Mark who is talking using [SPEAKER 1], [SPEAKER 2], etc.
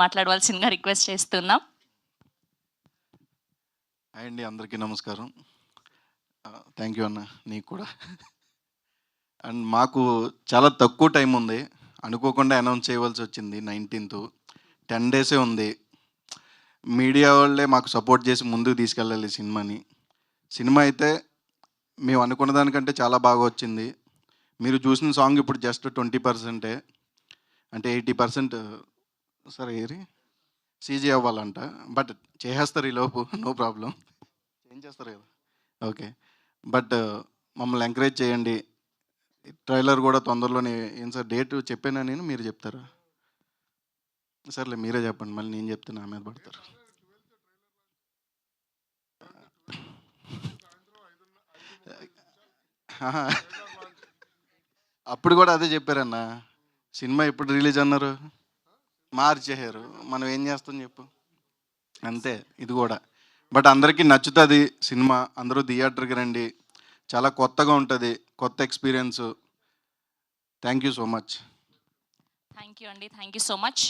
[SPEAKER 1] మాట్లాడవలసిందిగా రిక్వెస్ట్ చేస్తున్నాం.
[SPEAKER 2] హాయ్ అండి, అందరికీ నమస్కారం. థ్యాంక్ యూ అన్న, నీకు కూడా. అండ్ మాకు చాలా తక్కువ టైం ఉంది, అనుకోకుండా అనౌన్స్ చేయవలసి వచ్చింది. 19th 10 డేసే ఉంది. మీడియా వాళ్ళే మాకు సపోర్ట్ చేసి ముందుకు తీసుకెళ్ళాలి సినిమాని. సినిమా అయితే మేము అనుకున్న దానికంటే చాలా బాగా వచ్చింది. మీరు చూసిన సాంగ్ ఇప్పుడు జస్ట్ 20%, అంటే 80% సరే ఏరి సీజీ అవ్వాలంట. బట్ చేసేస్తారు ఈలోపు, నో ప్రాబ్లం, ఏం చేస్తారు కదా. ఓకే, బట్ మమ్మల్ని ఎంకరేజ్ చేయండి. ట్రైలర్ కూడా తొందరలోనే. ఏం సార్ డేట్ చెప్పానా నేను, మీరు చెప్తారా? సర్లే మీరే చెప్పండి, మళ్ళీ నేను చెప్తే నా మీద పడతారు. ఆహా. అప్పుడు కూడా అదే చెప్పారన్న, సినిమా ఎప్పుడు రిలీజ్ అన్నారు, మార్చేసారు. మనం ఏం చేస్తాం చెప్పు, అంతే ఇది కూడా. బట్ అందరికీ నచ్చుతుంది సినిమా, అందరూ థియేటర్కి రండి, చాలా కొత్తగా ఉంటుంది, కొత్త experience. Thank you so much.
[SPEAKER 1] Thank you అండి, థ్యాంక్ యూ సో మచ్.